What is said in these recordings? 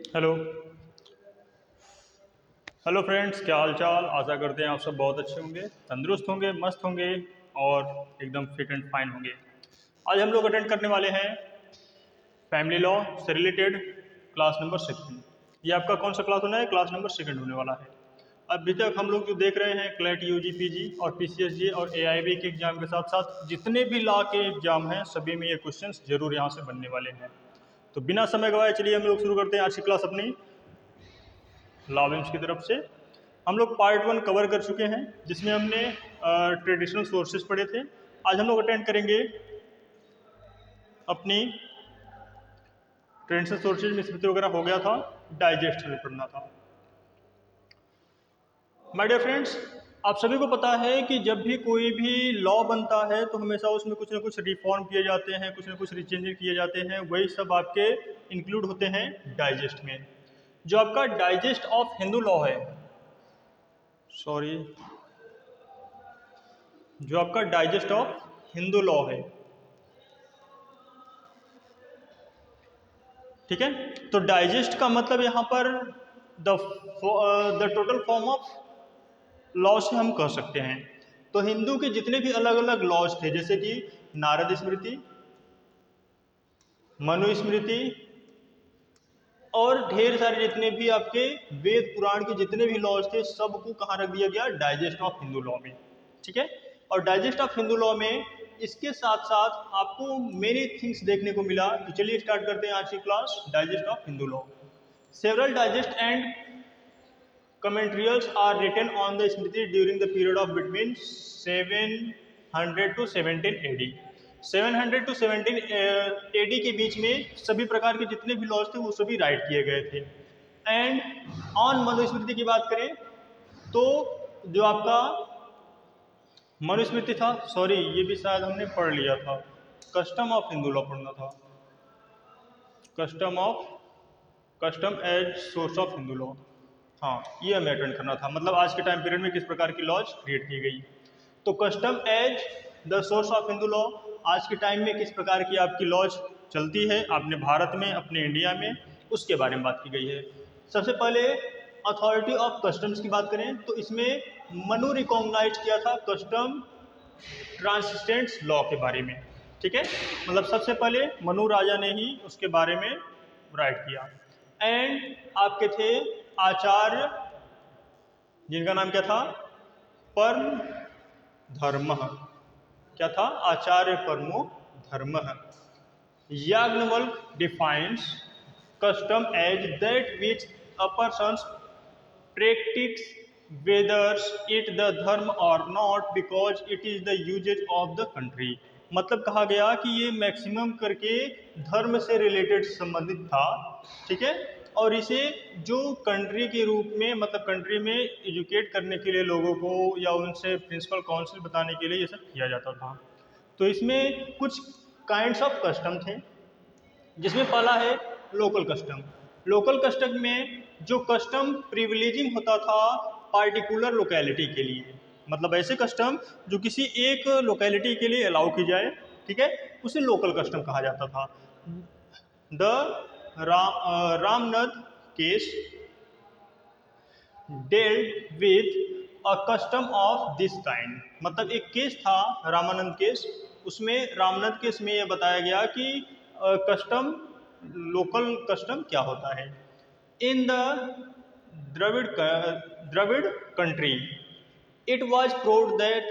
Hello. Hello friends, क्या हाल चाल। आशा करते हैं आप सब बहुत अच्छे होंगे, तंदुरुस्त होंगे, मस्त होंगे और एकदम फिट एंड फाइन होंगे। आज हम लोग अटेंड करने वाले हैं फैमिली लॉ से रिलेटेड क्लास नंबर 2। ये आपका कौन सा क्लास होना है? क्लास नंबर 2 होने वाला है। अभी तक हम लोग जो देख रहे हैं क्लैट यूजी पीजी और पीसीएसजी और एआईबी के एग्जाम के साथ साथ जितने भी लॉ के एग्जाम हैं सभी में ये क्वेश्चंस जरूर यहाँ से बनने वाले हैं। तो बिना समय गवाए चलिए हम लोग शुरू करते हैं आज की क्लास अपनी लॉ विम्स की तरफ से। हम लोग पार्ट 1 कवर कर चुके हैं जिसमें हमने ट्रेडिशनल सोर्सेज पढ़े थे। आज हम लोग अटेंड करेंगे अपनी ट्रेडिशनल सोर्सेज में स्मृति वगैरह हो गया था, डाइजेस्ट हमें पढ़ना था। माय डियर फ्रेंड्स, आप सभी को पता है कि जब भी कोई भी लॉ बनता है तो हमेशा उसमें कुछ ना कुछ रिफॉर्म किए जाते हैं, कुछ ना कुछ रिचेंज किए जाते हैं। वही सब आपके इंक्लूड होते हैं डाइजेस्ट में। जो आपका डाइजेस्ट ऑफ हिंदू लॉ है, सॉरी, जो आपका डाइजेस्ट ऑफ हिंदू लॉ है, ठीक है। तो डाइजेस्ट का मतलब यहाँ पर the total form of law से हम कह सकते हैं। तो हिंदू के जितने भी अलग अलग लॉज थे, जैसे कि नारद स्मृति, मनु स्मृति और ढेर सारे जितने भी आपके वेद पुराण के जितने भी लॉज थे, सबको कहाँ रख दिया गया? डाइजेस्ट ऑफ हिंदू लॉ में, ठीक है। और डाइजेस्ट ऑफ हिंदू लॉ में इसके साथ साथ आपको मेनी थिंग्स देखने को मिला। तो चलिए स्टार्ट करते हैं आज की class digest of Hindu law. Several digest and commentaries are written on the Smriti during the period of between 700 to 17 AD। 700 to 17 AD के बीच में सभी प्रकार के जितने भी लॉज थे वो सभी राइट किए गए थे। एंड ऑन मनुस्मृति की बात करें तो जो आपका मनुस्मृति था, सॉरी ये भी शायद हमने पढ़ लिया था, कस्टम ऑफ हिंदू लॉ पढ़ना था, custom as source of Hindu law. हाँ, ये हमें अटेंड करना था, मतलब आज के टाइम पीरियड में किस प्रकार की लॉज क्रिएट की गई। तो custom as the source of Hindu law, आज के टाइम में किस प्रकार की आपकी लॉज चलती है अपने भारत में, अपने इंडिया में, उसके बारे में बात की गई है। सबसे पहले अथॉरिटी ऑफ कस्टम्स की बात करें तो इसमें मनु रिकॉग्नाइज किया था कस्टम ट्रांसिस्टेंट्स लॉ के बारे में, ठीक है। मतलब सबसे पहले मनु राजा ने ही उसके बारे में राइट किया। एंड आपके थे आचार्य, जिनका नाम क्या था? परम धर्म। क्या था? आचार्य परमो धर्म। Yajnavalkya defines custom as that which a person practice whether it the dharma और not because it is the usages of the country. मतलब कहा गया कि ये मैक्सिमम करके धर्म से रिलेटेड संबंधित था, ठीक है। और इसे जो कंट्री के रूप में, मतलब कंट्री में एजुकेट करने के लिए लोगों को या उनसे प्रिंसिपल काउंसिल बताने के लिए ये सब किया जाता था। तो इसमें कुछ काइंड्स ऑफ कस्टम थे, जिसमें पहला है लोकल कस्टम। लोकल कस्टम में जो कस्टम प्रिविलेजिंग होता था पार्टिकुलर लोकेलिटी के लिए, मतलब ऐसे कस्टम जो किसी एक लोकेलिटी के लिए अलाउ की जाए, ठीक है, उसे लोकल कस्टम कहा जाता था। The Ramnad case dealt with a custom of this kind. मतलब एक केस था रामानंद केस, उसमें रामनद केस में यह बताया गया कि कस्टम, लोकल कस्टम क्या होता है। In the Dravida country it was proved that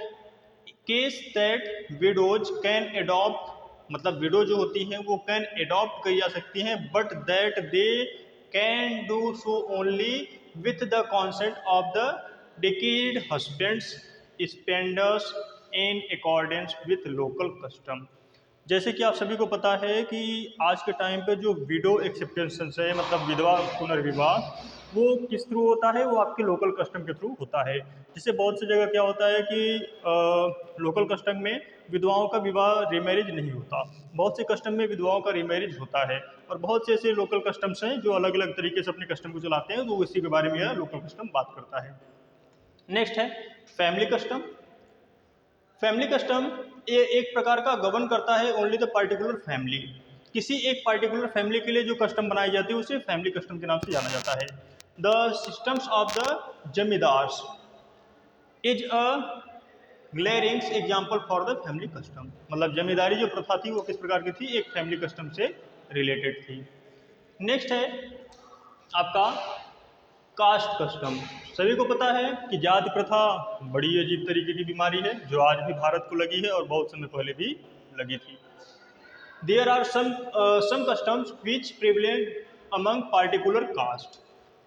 case that widows can adopt, मतलब विडो जो होती हैं वो कैन एडॉप्ट की जा सकती हैं, but that they can do so only with the consent of the deceased husband's spenders in accordance with local custom. जैसे कि आप सभी को पता है कि आज के टाइम पे जो विडो एक्सेप्टेंस है, मतलब विधवा पुनर्विवाह, वो किस थ्रू होता है? वो आपके लोकल कस्टम के थ्रू होता है। जिससे बहुत सी जगह क्या होता है कि लोकल कस्टम में विधवाओं का विवाह रीमैरिज नहीं होता, बहुत से कस्टम में विधवाओं का रीमैरिज होता है। और बहुत से ऐसे लोकल कस्टम्स हैं जो अलग अलग तरीके से अपने कस्टम को चलाते हैं, तो इसी के बारे में यह लोकल कस्टम बात करता है। नेक्स्ट है फैमिली कस्टम। फैमिली कस्टम ये एक प्रकार का गवर्न करता है ओनली द पर्टिकुलर फैमिली। किसी एक पार्टिकुलर फैमिली के लिए जो कस्टम बनाई जाती है उसे फैमिली कस्टम के नाम से जाना जाता है। The systems of the zamindars is a glaring example for the family custom. मतलब जमींदारी जो प्रथा थी वो किस प्रकार की थी, एक फैमिली कस्टम से रिलेटेड थी। नेक्स्ट है आपका कास्ट कस्टम। सभी को पता है कि जाति प्रथा बड़ी अजीब तरीके की बीमारी है जो आज भी भारत को लगी है और बहुत समय पहले भी लगी थी। There are some customs which prevalent among particular caste.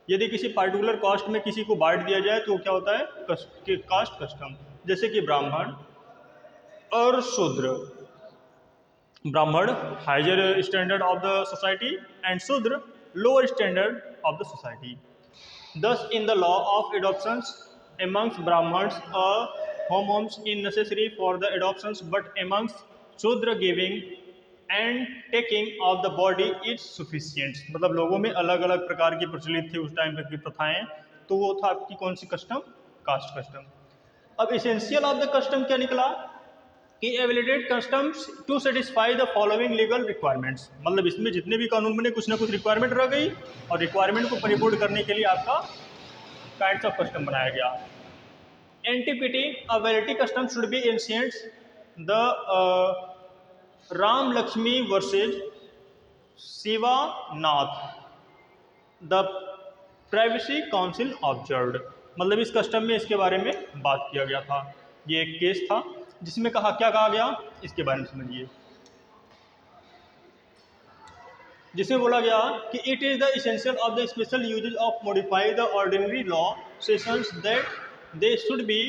यदि किसी पार्टिकुलर कास्ट में किसी को बांट दिया जाए तो क्या होता है, कास्ट कस्टम। जैसे कि ब्राह्मण और शूद्र। Brahmin higher standard of the society and Shudra lower standard of the society. Thus, in the law of adoptions amongst Brahmins, a homonyms is necessary for the adoptions, but amongst Shudra giving and taking of the body is sufficient। मतलब लोगों में अलग अलग प्रकार की प्रचलित थी उस टाइम तक की प्रथाएं, तो वो था आपकी कौन सी कस्टम, कास्ट कस्टम। अब एसेंशियल ऑफ द कस्टम क्या निकला कि evaluated customs to satisfy the following legal requirements. मतलब इसमें जितने भी कानून बने कुछ ना कुछ रिक्वायरमेंट रह गई और रिक्वायरमेंट को परिपूर्ण करने के लिए आपका काइंड्स ऑफ कस्टम बनाया गया। Antiquity a validity custom should be ancient. The Ram Lakshmi versus Shivanath the privacy council observed. मतलब इस कस्टम में इसके बारे में बात किया गया था। ये एक केस था जिसमें क्या कहा गया इसके बारे में समझिए। जिसमें बोला गया कि it is the essential of the special usages of modify the ordinary law sessions that they should be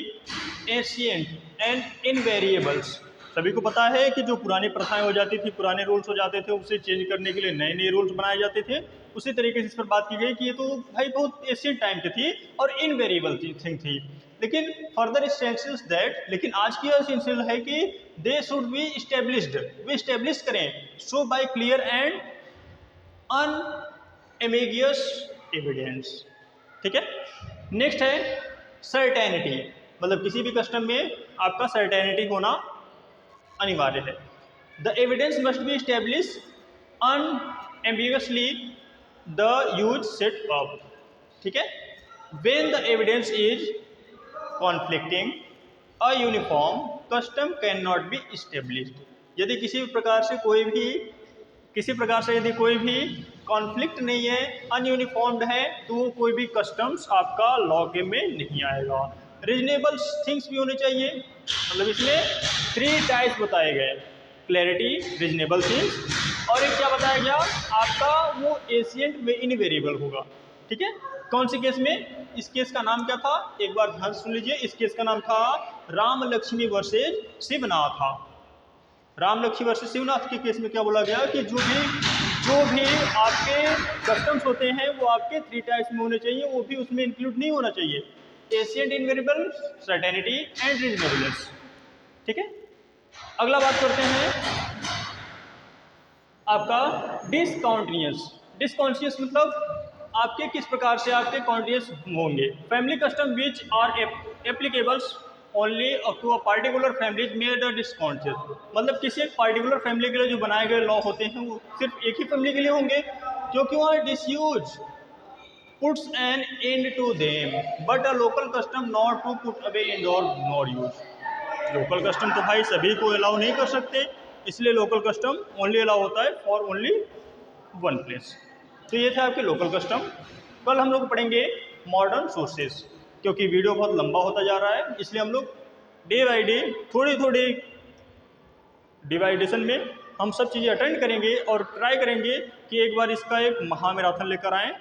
ancient and invariables. सभी को पता है कि जो पुरानी प्रथाएं हो जाती थी, पुराने रूल्स हो जाते थे, उसे चेंज करने के लिए नए नए रूल्स बनाए जाते थे। उसी तरीके से इस पर बात की गई कि ये तो भाई बहुत एशियंट टाइम की थी और इनवेरिएबल थिंग थी। लेकिन फर्दर इसेंशियल्स दैट, लेकिन आज की इसेंशियल है कि दे should be established, way establish करें सो bye clear and unambiguous evidence. ठीक है। नेक्स्ट है सर्टेनिटी। मतलब किसी भी कस्टम में आपका सर्टेनिटी होना अनिवार्य है। The evidence must be establish unambiguously the use set up. ठीक है। When the evidence is conflicting a uniform custom can not be established. यदि किसी प्रकार से यदि कोई भी कॉन्फ्लिक्ट नहीं है, अनयूनिफॉर्म्ड है, तो कोई भी कस्टम्स आपका लॉ के में नहीं आएगा। रीजनेबल थिंग्स भी होने चाहिए। मतलब इसमें 3 टाइप्स बताए गए, क्लैरिटी, रीजनेबल थिंग्स और एक क्या बताया गया आपका, वो एशिएंट में इनवेरिएबल होगा। ठीक है। कौन से केस में? इस केस का नाम क्या था, एक बार ध्यान सुन लीजिए। इस केस का नाम था राम लक्ष्मी वर्सेज शिवनाथ। राम लक्ष्मी वर्सेज शिवनाथ के केस में क्या बोला गया कि जो भी आपके कस्टम्स होते हैं वो आपके 3 टाइप्स में होने चाहिए, वो भी उसमें इंक्लूड नहीं होना चाहिए, एशिएंट, इनवेरिएबल, सर्टेनिटी एंड रीजनेबलनेस। ठीक है। अगला बात करते हैं आपका डिसकॉन्टिन्यूस। डिसकॉन्टिन्यूस मतलब आपके किस प्रकार से आपके कॉन्टिन्यूस होंगे। Family custom which are applicables only up to a particular family made a discontinuous. मतलब किसी एक पार्टिकुलर फैमिली के लिए जो बनाए गए लॉ होते हैं वो सिर्फ एक ही फैमिली के लिए होंगे, क्योंकि वहाँ disuse puts an end to them but a local custom not to put away and और नॉर यूज। लोकल कस्टम तो भाई सभी को अलाउ नहीं कर सकते, इसलिए लोकल कस्टम ओनली अलाउ होता है फॉर ओनली वन प्लेस। तो ये थे आपके लोकल कस्टम। कल हम लोग पढ़ेंगे मॉडर्न सोर्सेस, क्योंकि वीडियो बहुत लंबा होता जा रहा है, इसलिए हम लोग डे बाई डे थोड़ी डिवाइडेशन में हम सब चीज़ें अटेंड करेंगे और ट्राई करेंगे कि एक बार इसका एक महामैराथन लेकर आएँ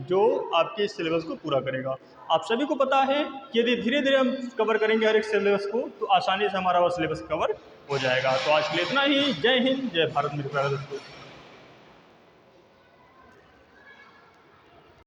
जो आपके सिलेबस को पूरा करेगा। आप सभी को पता है कि यदि धीरे धीरे हम कवर करेंगे हर एक सिलेबस को तो आसानी से हमारा वो सिलेबस कवर हो जाएगा। तो आज के लिए इतना ही। जय हिंद, जय भारत मेरे प्यारे दोस्तों।